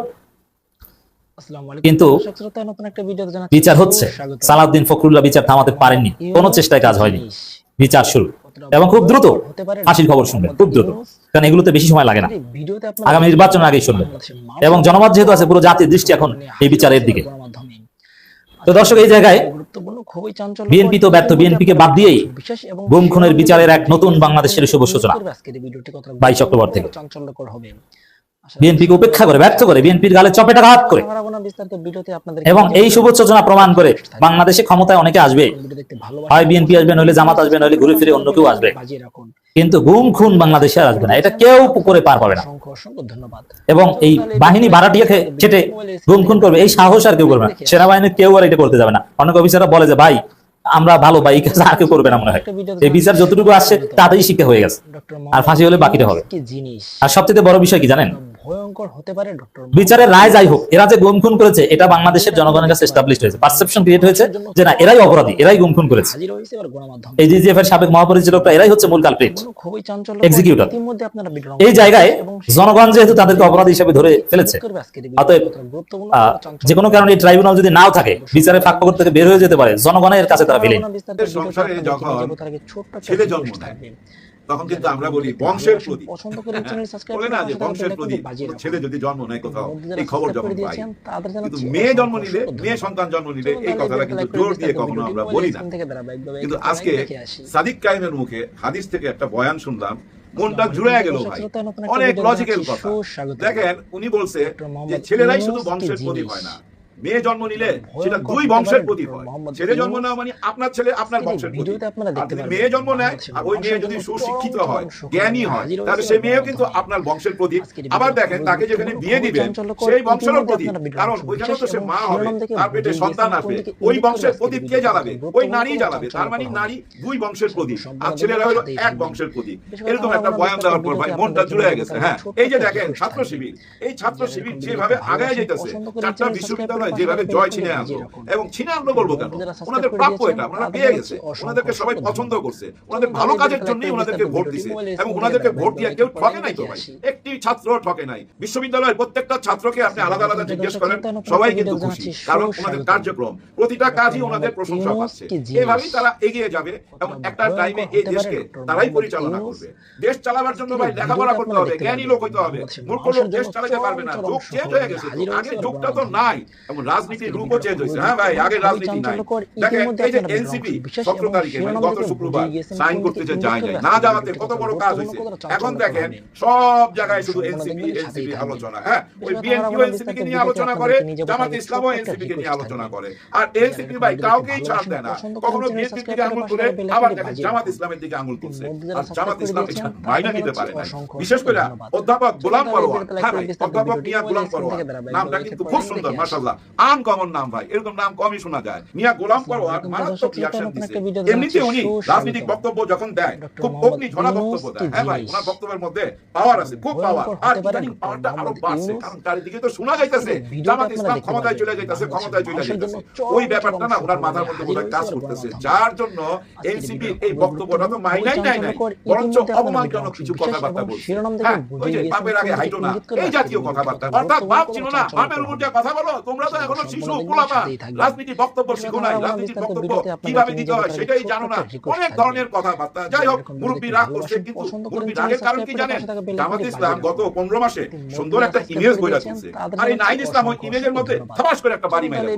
আসসালামু আলাইকুম। কিন্তু দর্শক শ্রোতা, নতুন একটা ভিডিওতে জানাচ্ছি বিচার হচ্ছে। সুস্বাগতম। সালাউদ্দিন ফখরুল্লাহ বিচার থামাতে পারেননি, কোনো চেষ্টায় কাজ হয়নি, বিচার শুরু, এবং খুব দ্রুত ফাঁসির খবর শুনবেন, খুব দ্রুত, কারণ এগুলোতে বেশি সময় লাগে না, ভিডিওতে আপনারা আগামী নির্বাচনের আগেই শুনবেন। এবং জনমত যেহেতু আছে, পুরো জাতির দৃষ্টি এখন এই বিচারের দিকে। তো দর্শক, এই জায়গায় গুরুত্বপূর্ণ, খুবই চাঞ্চল্য। বিএনপি তো ব্যর্থ, বিএনপিকে বাদ দিয়েই বিশেষ এবং গুম খুনের বিচারের এক নতুন বাংলাদেশের শুভ সূচনা আজকের এই ভিডিওটি কত 22 অক্টোবর থেকে। চাঞ্চল্যকর হবে। বিএনপিকে উপেক্ষা করে, ব্যর্থ করে, বিএনপির গালে চপেটা ঘাত করে, বিস্তারিত ভিডিওতে আপনাদের এবং এই শুভ সূচনা প্রমাণ করে বাংলাদেশে ক্ষমতায় অনেকে আসবে, ভিডিও দেখতে ভালো হয় বিএনপি আসবে, নইলে জামাত আসবে, নইলে ঘুরে ফিরে অন্য কেউ আসবে, বাজিয়ে রাখুন। কিন্তু গুম খুন বাংলাদেশে আর আসবে না, এটা কেউ করে পার পাবে না। অসংখ্য অসংখ্য ধন্যবাদ। এবং এই বাহিনী ভাড়াটিয়ে খেটে গুম খুন করবে, এই সাহস আর কেউ করবে না। সেনাবাহিনীর কেউ আর এটা করতে যাবে না। অনেক অফিসাররা বলে যে ভাই আমরা ভালো, ভাই কাজ আর কেউ করবে না মনে হয়। এই বিচার যতটুকু আসছে তাতেই শিক্ষা হয়ে গেছে, আর ফাঁসি হলে বাকিটা হবে। কি জিনিস, আর সবচেয়ে বড় বিষয় কি জানেন? ভয়ঙ্কর হতে পারে ডক্টর বিচারের রায় যাই হোক, এরা যে গুম খুন করেছে এটা বাংলাদেশের জনগণের কাছে এস্টাবলিশড হয়েছে, পারসেপশন ক্রিয়েট হয়েছে যে না এরাই অপরাধী, এরাই গুম খুন করেছে। হাজির হয়েছে এবার গণমাধ্যমে। এই জিজিএফ এর সাবেক মহাপরিচালকরা এরাই হচ্ছে মূল কালপ্রিট, খুবই চাঞ্চল্য এক্সিকিউটর। ইতিমধ্যে আপনারা ভিডিও এই জায়গায় জনগণ যেহেতু তাদেরকে অপরাধী হিসেবে ধরে ফেলেছে, অতএব গুরুত্বপূর্ণ যে কোনো কারণে এই ট্রাইব্যুনাল যদি নাও থাকে, বিচারের ফাঁকফোকর থেকে বের হয়ে যেতে পারে, জনগণের কাছে তারা ভিলেন। সংসারে যখন ছেলে জন্ম নেয় তখন কিন্তু আমরা বলি বংশের প্রদীপ, পছন্দ করে চ্যানেল সাবস্ক্রাইব বলে না যে বংশের প্রদীপ, ছেলে যদি জন্ম নেয় কোথাও, এই খবর যখন পাই, কিন্তু মেয়ে জন্ম নিলে, মেয়ে সন্তান জন্ম নিলে এই কথাটা কিন্তু জোর দিয়ে কখনো আমরা বলি না। কিন্তু আজকে সাদিক কায়েমের মুখে হাদিস থেকে একটা বয়ান শুনলাম, মনটা জুড়ে গেল ভাই, অনেক লজিক্যাল কথা। দেখেন, উনি বলছে যে ছেলেরাই শুধু বংশের প্রদীপ হয় না, মেয়ে জন্ম নিলে সেটা দুই বংশের প্রদীপ হয়। ছেলে জন্ম নেওয়া মানে আপনার ছেলে আপনার বংশের প্রদীপ, আর যদি মেয়ে জন্ম নেয় আর ওই মেয়ে যদি সুশিক্ষিত হয়, জ্ঞানী হয়, তাহলে সেই মেয়েও কিন্তু আপনার বংশের প্রদীপ। আবার দেখেন, তাকে যেখানে বিয়ে দিবেন সেই বংশেরও প্রদীপ, কারণ ওইখানে তো সে মা হবে, তার পেটে সন্তান আসবে, ওই বংশের প্রদীপ কে জ্বালাবে? ওই নারী জ্বালাবে। তার মানে নারী দুই বংশের প্রদীপ, আর ছেলেরা হলো এক বংশের প্রদীপ। এরকম একটা বয়ান দেওয়ার পর ভাই মনটা জুড়ে গেছে। হ্যাঁ, এই যে দেখেন ছাত্র শিবির, এই ছাত্র শিবির যেভাবে আগায় যেতেছে, 4টা বিশ্ববিদ্যালয় যেভাবে জয় ছিনে আনলো, এবং ছিনে আনলো বলবো কেন, ওনাদের প্রাপ্য এটা, ওনারা পেয়ে গেছে, ওনাদেরকে সবাই পছন্দ করছে, ওনাদের ভালো কাজের জন্যই ওনাদেরকে ভোট দিছে, এবং ওনাদেরকে ভোট দিয়ে কেউ ঠকে নাই তো ভাই, একটি ছাত্র ঠকে নাই। বিশ্ববিদ্যালয়ের প্রত্যেকটা ছাত্রকে আপনি আলাদা আলাদা জিজ্ঞেস করেন, সবাই কিন্তু খুশি, কারণ ওনাদের কার্যক্রম প্রতিটা কাজই ওনাদের প্রশংসা পাচ্ছে। এভাবেই তারা এগিয়ে যাবে এবং একটা টাইমে এই দেশকে তারাই পরিচালনা করবে। দেশ চালাবার জন্য ভাই লেখাপড়া করতে হবে, জ্ঞানী লোক হইতে হবে, মূর্খ লোক দেশ চালাতে পারবে না। যুগ চেঞ্জ হয়ে গেছে, আগে যুগটা তো নাই, এবং রাজনীতির রূপও চেঞ্জ হয়েছে। হ্যাঁ ভাই, আগে রাজনীতি নাই। দেখেন এই যে এনসিপি 17 তারিখে মানে গত শুক্রবার সাইন করতে যে যায় নাই, না যাওয়াতে কত বড় কাজ হয়েছে। এখন দেখেন সব জায়গায় শুধু এনসিপি এনসিপি আলোচনা। হ্যাঁ, ওই বিএনপিও এনসিপি কে নিয়ে আলোচনা করে, জামাত ইসলামও এনসিপি কে নিয়ে আলোচনা করে, আর এনসিপি ভাই কাউকেই ছাড় দেয় না। কখনো বিএনপির দিকে আঙুল তুলে, আবার দেখেন জামাত ইসলামের দিকে আঙুল তুলছে, আর জামাত ইসলাম এটা মাইনা নিতে পারে না। বিশেষ করে অধ্যাপক গোলাম পরোয়ার, হ্যাঁ ভাই, অধ্যাপক মিয়া গোলাম পরোয়ার নামটা কিন্তু খুব সুন্দর, মাশাআল্লাহ, আনকমন নাম ভাই, এরকম নাম কমই শোনা যায়। মিয়া গোলাম পরোয়ার মারাত্মক রিঅ্যাকশন দিচ্ছে। এমনিতে উনি রাজনৈতিক বক্তব্য যখন দেয় খুব অগ্নি ঝরা বক্তব্য দেয়। হ্যাঁ ভাই, ওনার বক্তব্যের মধ্যে পাওয়ার আছে, খুব পাওয়ার, আর ইদানিং পাওয়ারটা আরো বাড়ছে, কারণ চারিদিকে তো শোনা যাইতেছে জামাত ইসলাম ক্ষমতায় চলে যাইতেছে, ক্ষমতায় চলে যাইতেছে। ওই ব্যাপারটা না ওনার মাথার মধ্যে বোধহয় কাজ করতেছে, যার জন্য এনসিপি এই বক্তব্যটা তো মাইনাই নাই, বরঞ্চ অপমানজনক কিছু কথাবার্তা বলছে। হ্যাঁ, ওই যে বাপের আগে হাইটো না, এই জাতীয় কথাবার্তা, অর্থাৎ বাপ ছিল না, বাপের উপর যে কথা বলো, তোমরা তো এখনো শিশু, পোলাপান, রাজনীতি বক্তব্য শিখো নাই, রাজনীতির বক্তব্য কিভাবে দিতে হয় সেটাই জানো না, অনেক ধরনের কথাবার্তা। যাই হোক, মুরব্বী রাগ করছে, কিন্তু মুরব্বী রাগের কারণ কি জানেন? জামাত ইসলাম গত 15 মাসে সুন্দর একটা ইমেজ গড়ে তুলছে, আর এই নাহিদ ইসলাম ওই ইমেজের মধ্যে থাবাস করে একটা বাড়ি মেরে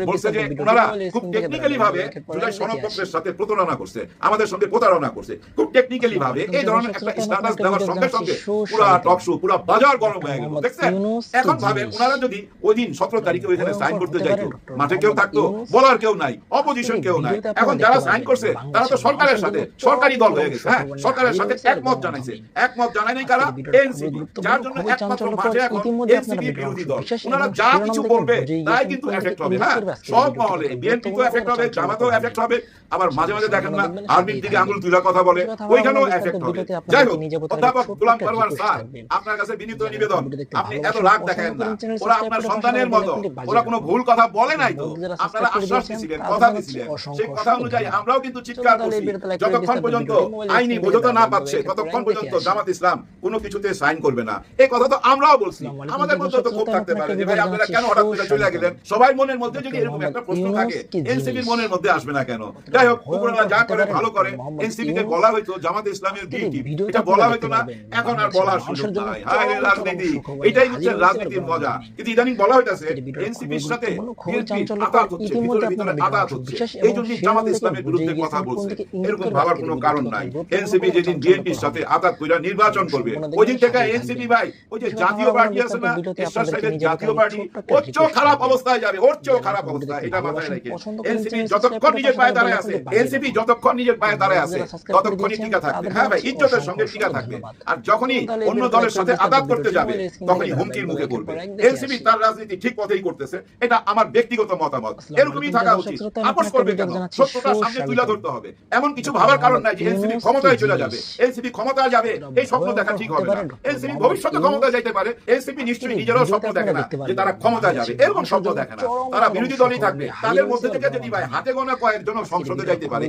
বলছে যে ওনারা খুব টেকনিক্যালি ভাবে জুলাই সনদপত্রের সাথে প্রতারণা করছে, আমাদের সঙ্গে প্রতারণা করছে, খুব টেকনিক্যালি ভাবে। এই ধরনের একটা স্ট্যাটাস দেওয়ার সঙ্গে সঙ্গে পুরো টক শো, পুরো বাজার গরম হয়ে গেল, দেখছেন? এখন ভাবে ওনারা যদি ওই দিন 17 তারিখে ওইখানে সাইন করতে যাইতো, মাঠে কেউ থাকতো, বলার কেউ নাই, অপোজিশন কেউ নাই। এখন যারা সাইন করছে তারা তো সরকারের সাথে, সরকারি দল হয়ে গেছে। হ্যাঁ, সরকারের সাথে একমত জানাইছে, একমত জানায় নাই কারা? এনসিপি, যার জন্য একমাত্র মাঠে এখন এনসিপি বিরোধী দল। ওনারা যা কিছু বলবে তাই কিন্তু এফেক্ট হবে। হ্যাঁ, সব মহলে, বিএনপি তো এফেক্ট হবে, জামাতও এফেক্ট হবে, আবার মাঝে মাঝে দেখেন না আর্মির দিকে আঙুল তুলা কথা বলে, ওইখানেও এফেক্ট হবে। যাই হোক, অধ্যাপক গোলাম পরোয়ার স্যার, আপনার কাছে বিনীত নিবেদন, আপনি এত রাগ দেখেন না, ওরা আপনার সন্তানের মতো, ওরা কোনো ভুল কথা বলে নাই তো, আপনারা আশ্বাস দিয়েছিলেন, কথা দিয়েছিলেন, সেই কথা অনুযায়ী আমরাও কিন্তু চিৎকার করছি, যতক্ষণ পর্যন্ত আইনি বৈধতা না পাচ্ছে ততক্ষণ পর্যন্ত জামাত ইসলাম কোনো কিছুতে সাইন করবে না। এই কথা তো আমরাও বলছি। আমাদের মধ্যে তো ক্ষোভ থাকতে পারে যে ভাই আপনারা কেন হঠাৎ করে চলে গেলেন। সবাই মনের মধ্যে যদি এরকম একটা প্রশ্ন থাকে, এনসিপির মনের মধ্যে আসবে না কেন? যাই হোক, উপরওয়ালা যা করে ভালো করে। এনসিপি কে বলা হয়তো জামাত ইসলামের বিটি, এটা বলা হয়তো না, এখন আর বলার সুযোগ নাই। হায় রে রাজনীতি, এটাই হচ্ছে রাজনীতির মজা। কিন্তু ইদানিং বলা হইতাছে এনসিপির সাথে বিএনপি আঘাত হচ্ছে, ভিতরে ভিতরে আঘাত হচ্ছে, এই জন্য জামাত ইসলামের বিরুদ্ধে কথা বলছে। এরকম ভাবার কোনো কারণ নাই। এনসিপি যেদিন বিএনপির সাথে আঘাত কইরা নির্বাচন করবে, ওই দিন থেকে এনসিপি ভাই, ওই যে জাতীয় পার্টি আছে না, এরশাদ সাহেবের জাতীয় পার্টি, ওর চেয়েও খারাপ অবস্থায় যাবে, ওর চেয়েও খারাপ অবস্থায়, এটা মাথায় রেখে এনসিপি যতক্ষণ নিজের পায়ে দাঁড়ায় আছে, এনসিপি যতক্ষণ নিজের পায়ে দাঁড়ায় আছে ততক্ষণই টিকা থাকবে। হ্যাঁ ভাই, ইজ্জতের সঙ্গে টিকা থাকবে। আর যখনই অন্য দলের সাথে আঘাত করতে যাবে তখনই হুমকির মুখে পড়বে। এনসিপি তার রাজনীতি ঠিক পথেই করতেছে, এটা আমার ব্যক্তিগত মতামত। এরকমই থাকা উচিত। আপোষ করবে কেন? সত্যটা সামনে তুলে ধরতে হবে। এমন কিছু ভাবার কারণ নাই যে এনসিপি ক্ষমতায় চলে যাবে, এনসিপি ক্ষমতায় যাবে, এই স্বপ্ন দেখা ঠিক হবে না। এনসিপি ভবিষ্যতে ক্ষমতায় যাইতে পারে, এনসিপি নিশ্চয়ই নিজেরও স্বপ্ন দেখে না যে তারা ক্ষমতায় যাবে, এরকম স্বপ্ন দেখে না। তারা বিরোধী দলই থাকবে। তাদের মধ্যে থেকে যদি ভাই হাতে গোনা কয়েকজন সংসদে যাইতে পারে,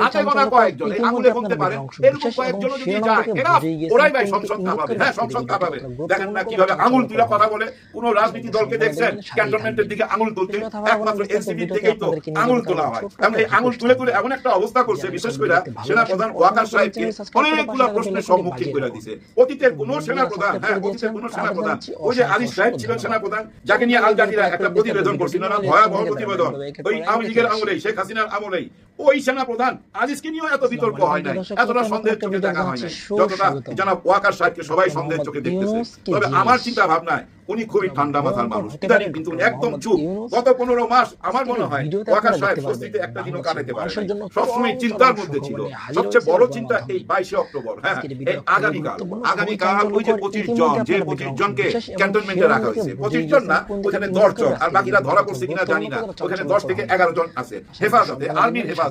হাতে গোনা কয়েকজন আঙুলে গুনতে পারে, এরকম কয়েকজন যদি যায়, এরা ওরাই ভাই সংসদ কাঁপাবে। হ্যাঁ, সংসদ কাঁপাবে। দেখেন না কিভাবে আঙুল তুলে কথা বলে। কোন রাজনীতি দলকে দেখছেন ক্যান্টনমেন্টের দিকে আঙুল তুলতে? একমাত্র এনসিপি থেকেই তো আঙুল তোলা হয়। কারণ এই আঙুল তুলে তুলে এমন একটা অবস্থা করছে, বিশেষ করে সেনাপ্রধান ওয়াকার সাহেবকে অনেকগুলো প্রশ্নের সম্মুখীন করে দিছে। অতীতের কোন সেনাপ্রধান, হ্যাঁ অতীতের কোন সেনাপ্রধান, ওই যে আলী সাহেব ছিলেন সেনাপ্রধান, যাকে নিয়ে আল জাজিরা একটা প্রতিবেদন করছিল না, ভয়াবহ প্রতিবেদন, ওই আওয়ামী লীগের আমলেই, শেখ হাসিনার আমলেই, ওই সেনাপ্রধান আজিজকে নিয়েও এত বিতর্ক হয় নাই, এতটা সন্দেহের চোখে দেখা হয় নাই যতটা জনাব ওয়াকার সাহেবকে সবাই সন্দেহের চোখে দেখতেছে। তবে আমার চিন্তা ভাবনায় উনি খুবই ঠান্ডা মাথার মানুষ, ইদানিং কিন্তু একদম চুপ। গত 15 মাস আমার মনে হয় ওয়াকার সাহেব স্বস্তিতে একটা দিনও কাটাতে পারে নাই, সবসময় চিন্তার মধ্যে ছিল। সবচেয়ে বড় চিন্তা এই 22 অক্টোবর, হ্যাঁ এই আগামীকাল ওই যে 25 জন, যে 25 জনকে ক্যান্টনমেন্টে রাখা হয়েছে, 25 জন না, ওখানে 10 জন, আর বাকিরা ধরা পড়ছে কিনা জানি না, ওখানে 10 থেকে 11 জন আছে হেফাজতে, আর্মির হেফাজতে।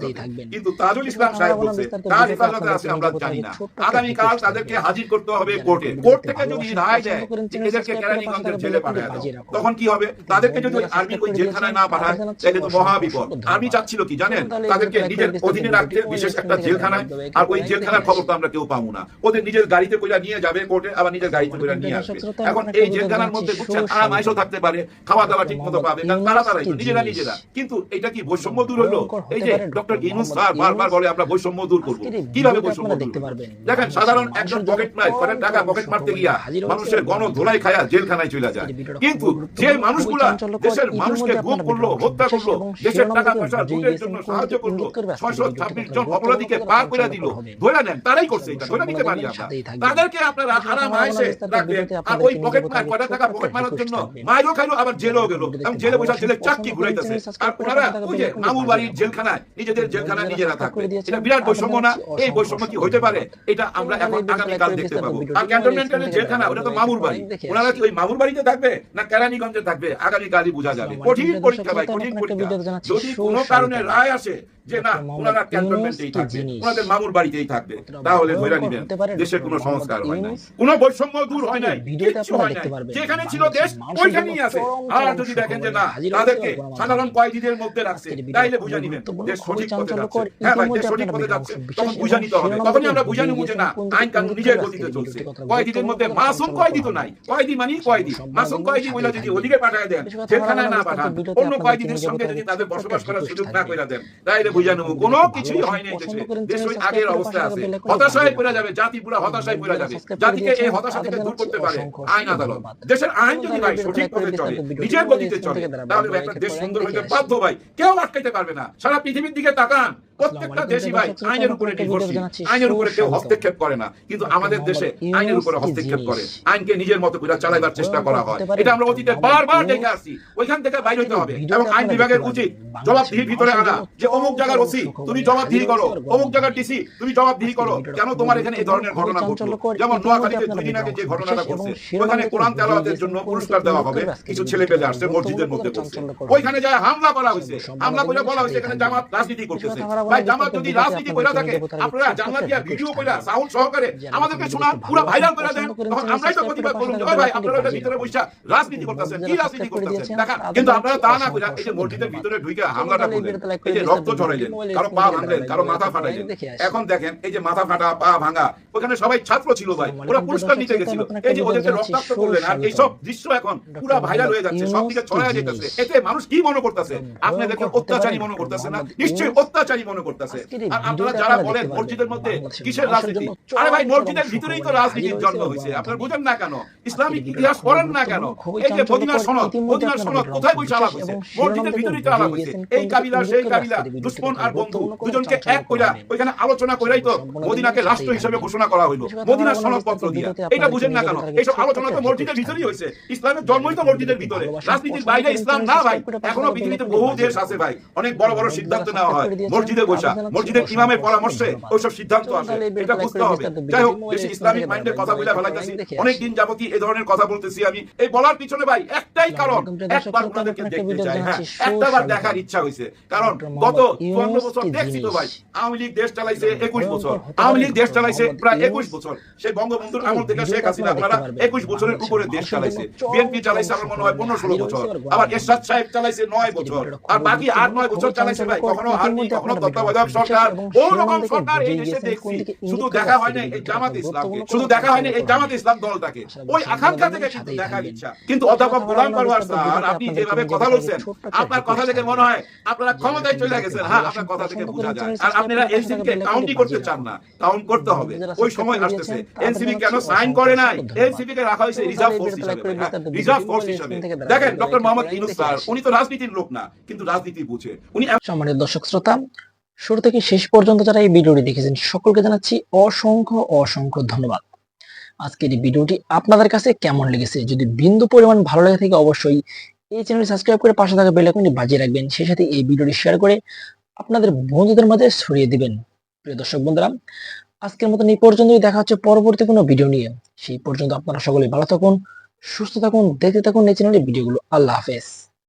কিন্তু তাজুল ইসলাম সাহেব বলছে তার হেফাজতে আছে আমরা জানি না। আগামীকাল তাদেরকে হাজির করতে হবে কোর্টে। কোর্ট থেকে যদি রায় দেয় এদেরকে কেরানীগঞ্জের জেলে পাঠায় দাও, তখন কি হবে? তাদেরকে যদি ওই আর্মির ওই জেলখানায় না পাঠায় তাহলে তো মহা বিপদ। আর্মি চাচ্ছিল কি জানেন, তাদেরকে নিজের অধীনে রাখতে বিশেষ একটা জেলখানায়, আর ওই জেলখানার খবর তো আমরা কেউ পাবো না। ওদের নিজের গাড়িতে কইরা নিয়ে যাবে কোর্টে, আবার নিজের গাড়িতে কইরা নিয়ে আসবে। এখন এই জেলখানার মধ্যে বুঝছেন আরামাইশও থাকতে পারে, খাওয়া দাওয়া ঠিক মতো পাবে, কারণ তারাই তো নিজেরা। কিন্তু এটা কি বৈষম্য দূর হলো? এই যে ডক্টর ইউনূস স্যার বারবার বলে আমরা বৈষম্য দূর করবো, কিভাবে বৈষম্য দূর করবো? দেখেন সাধারণ একজন পকেট মার করেন, টাকা পকেট মারতে গিয়া মানুষের গণ ধোলাই খায়া জেলখানায় চলে যায়। কিন্তু যে মানুষগুলা দেশের মানুষকে গুম করলো, হত্যা করলো, দেশের টাকা পয়সা লুটের জন্য সাহায্য করলো, 626 জন অপরাধীকে পার করে দিল, ধরে নেন তারাই করছে, এটা ধরে নিতে পারি আমরা। তাদেরকে আপনারা আরামাইশে রাখবেন, আর ওই পকেট মার কয়টা টাকা পকেট মারার জন্য মাইরও খাইলো, আবার জেলও গেল, এবং জেলে বসে জেলে চাকরি ঘুরাইতেছে। আর ওনারা ওই যে মামুর বাড়ির জেলখানায় নিজেদের জেলখানায় নিজেরা থাকবে। এটা বিরাট বৈষম্য না? এই বৈষম্য কি হইতে পারে? এটা আমরা এখন আগামীকাল দেখতে পাবো। আর ক্যান্টনমেন্টের জেলখানা ওটা তো মামুর বাড়ি, ওনারা কি ওই মামুর বাড়িতে থাকবে না কেরানীগঞ্জে থাকবে? আগামীকালই বোঝা যাবে। কঠিন পরীক্ষা ভাই, কঠিন পরীক্ষা। যদি কোনো কারণে রায় আসে যে না ওনারা ক্যান্টনমেন্টেই থাকবে, ওনাদের মামুর বাড়িতেই থাকবে, তাহলে ধরে নিবেন দেশের কোনো সংস্কার হয় নাই, কোনো বৈষম্য দূর হয় নাই, কিচ্ছু হয় নাই। যেখানে ছিল দেশ ওইখানেই আছে। আর যদি দেখেন যে না তাদেরকে সাধারণ কয়েদিদের মধ্যে রাখছে, তাইলে বুঝে নিবেন দেশ সঠিক পথে যাচ্ছে। হ্যাঁ ভাই, দেশ সঠিক পথে যাচ্ছে, তখন বুঝে নিতে হবে। তখনই আমরা বুঝে নিব যে না আইন কানুন নিজের গতিতে চলছে। কয়েদিদের মধ্যে মাসুম কয়েদি তো নাই, কয়েদি মানেই কয়েদি। মাসুম কয়েদি বলে যদি ওদিকে পাঠায় দেন, জেলখানায় না পাঠান, অন্য কয়েদিদের সঙ্গে যদি তাদের বসবাস করার সুযোগ না করে দেন, তাইলে বুঝে নেব কোনো কিছুই হয়নি। দেশ ওই আগের অবস্থায় আছে, হতাশায় পড়ে যাবে, জাতি পুরো হতাশায় পড়ে যাবে। জাতিকে এই হতাশা থেকে দূর করতে পারে আইন আদালত। দেশের আইন যদি ভাই সঠিক পথে চলে, নিজের গতিতে চলে, তাহলে একটা দেশ সুন্দর হইতে বাধ্য ভাই, কেউ আটকাইতে পারবে না। সারা পৃথিবীর দিকে তাকান, প্রত্যেকটা দেশই ভাই আইনের উপরে নির্ভরশীল, আইনের উপরে কেউ হস্তক্ষেপ করে না। কিন্তু আমাদের দেশে আইনের উপরে হস্তক্ষেপ করে, আইনকে নিজের মতো করে চালাইবার চেষ্টা করা হয়। এটা আমরা অতীতে বারবার দেখে আসছি। ওইখান থেকে বাইরে হতে হবে, এবং আইন বিভাগের উচিত জবাবদিহির ভিতরে আনা, যে অমুক জায়গার ওসি তুমি জবাবদিহি করো, অমুক জায়গার ডিসি তুমি জবাবদিহি করো, কেন তোমার এখানে এই ধরনের ঘটনা ঘটলো। যেমন নোয়াখালীতে 2 দিন আগে যে ঘটনাটা ঘটছে, ওখানে কোরআন তেলাওয়াতের জন্য পুরস্কার দেওয়া হবে, কিছু ছেলে পেলে আসছে মসজিদের মধ্যে বসছে, ওইখানে যায় হামলা করা হয়েছে। হামলা করে বলা হয়েছে এখানে জামাত রাজনীতি করতেছে। ভাই জামাত যদি রাজনীতি করে থাকে, আপনারা জানলা দিয়া ভিডিও কইরা সাউন্ড সহকারে আমাদেরকে শোনান, পুরো ভাইরাল করে দেন, তখন আমরাই তো প্রতিবাদ করব যে ওই ভাই আপনারা ওটা ভিতরে বসে রাজনীতি করতেছেন, কি রাজনীতি করতেছেন দেখা। কিন্তু আপনারা তা না কইরা এই যে মসজিদের ভিতরে ঢুকে হামলাটা করলেন, এই যে রক্ত ঝরাইলেন, কারো পা ভাঙলেন, কারো মাথা ফাটাইলেন। এখন দেখেন এই যে মাথা ফাটা, পা ভাঙা, ওখানে সবাই ছাত্র ছিল ভাই, ওরা পুরস্কার নিতে গেছিল, এই যে ওদেরকে রক্তাক্ত করলেন। আর এইসব দৃশ্য এখন পুরো ভাইরাল হয়ে যাচ্ছে, সবদিকে ছড়ায় যেতেছে। এতে মানুষ কি মনে করতেছে? আপনাদেরকে অত্যাচারী মনে করতেছে না? নিশ্চয়ই অত্যাচারী মনে করতেছে। আর আপনারা যারা বলেন মসজিদের মধ্যে কিসের রাজনীতি, আরে ভাই মসজিদের ভিতরেই তো রাজনীতির জন্ম হয়েছে। আপনারা বুঝেন না কেন? ইসলামিক ইতিহাস পড়েন না কেন? এই যে মদিনার সনদ, মদিনার সনদ কোথায় বসে আলাপ হয়েছে? মসজিদের ভিতরেই তো আলাপ হয়েছে। এই কাবিলা সেই কাবিলা, দুশমন আর বন্ধু দুজনকে এক কইরা ওইখানে আলোচনা কইরাই তো মদিনাকে রাষ্ট্র হিসেবে ঘোষণা করা হইলো মদিনার সনদপত্র দিয়ে। এটা বুঝেন না কেন? এইসব আলোচনা তো মসজিদের ভিতরেই হয়েছে। ইসলামের জন্মই তো মসজিদের ভিতরে, রাজনীতির বাইরে ইসলাম না ভাই। এখনো পৃথিবীতে বহু দেশ আছে ভাই, অনেক বড় বড় সিদ্ধান্ত নেওয়া হয় মসজিদে বসা, মসজিদের ইমামের পরামর্শে ওইসব সিদ্ধান্ত আসে। এটা বুঝতে হবে। যাই হোক, বেশি ইসলামিক মাইন্ডের কথা বলে ফেলাইতেছি, অনেকদিন যাবতীয় এই ধরনের কথা বলতেছি আমি। এই বলার পিছনে ভাই একটাই কারণ, একবার ওনাদেরকে দেখতে চাই। হ্যাঁ, একটাবার দেখার ইচ্ছা হয়েছে। কারণ গত 54 বছর দেখছি তো ভাই, আওয়ামী লীগ দেশ চালাইছে 21 বছর, আওয়ামী লীগ দেশ চালাইছে প্রায় 21 বছর। সেই বঙ্গবন্ধুর আমল থেকে শেখ হাসিনা আপনারা 21 বছরের উপরে দেশ চালাইছে। বিএনপি চালাইছে আমার মনে হয় 15-16 বছর, আবার এরশাদ সাহেব চালাইছে 9 বছর, আর বাকি 8-9 বছর চালাইছে ভাই কখনো আর্মি, কখনো তত্ত্বাবধায়ক সরকার, বহু রকম সরকার এই দেশে দেখছি। শুধু দেখা হয় না এই জামাত ইসলামকে, শুধু দেখা হয় না এই জামাত ইসলাম দলটাকে, ওই আকাঙ্ক্ষা থেকে কিন্তু দেখার ইচ্ছা। কিন্তু অধ্যাপক গোলাম পরওয়ার স্যার, আপনি যেভাবে কথা বলছেন, আপনার কথা থেকে মনে হয় আপনারা ক্ষমতায় চলে গেছেন। হ্যাঁ, আপনার কথা থেকে বোঝা যায়। আর আপনারা এনসিপি কে কাউন্টই করতে চান না, কাউন্ট করতে হবে। ওই সময় আসতেছে। এনসিপি কেন সাইন করে নাই? এনসিপি কে রাখা হয়েছে রিজার্ভ ফোর্স হিসেবে, রিজার্ভ ফোর্স হিসেবে। দেখেন ডক্টর মোহাম্মদ ইউনূস স্যার, উনি তো রাজনীতির লোক না, কিন্তু রাজনীতি বুঝে উনি। সম্মানিত দর্শক শ্রোতা, শুরু থেকে শেষ পর্যন্ত যারা এই ভিডিওটি দেখেছেন সকলকে জানাচ্ছি অসংখ্য অসংখ্য ধন্যবাদ। আজকের এই ভিডিওটি আপনাদের কাছে কেমন লেগেছে? যদি বিন্দু পরিমাণ ভালো লাগে থাকে অবশ্যই এই চ্যানেলটি সাবস্ক্রাইব করে পাশে থাকা বেল আইকনটি বাজিয়ে রাখবেন। সেই সাথে এই ভিডিওটি শেয়ার করে আপনাদের বন্ধুদের মাঝে ছড়িয়ে দিবেন। প্রিয় দর্শক বন্ধুরা, আজকের মতন এই পর্যন্তই। দেখা হচ্ছে পরবর্তী কোনো ভিডিও নিয়ে। সেই পর্যন্ত আপনারা সকলে ভালো থাকুন, সুস্থ থাকুন, দেখতে থাকুন এই চ্যানেলের ভিডিওগুলো। আল্লাহ হাফেজ।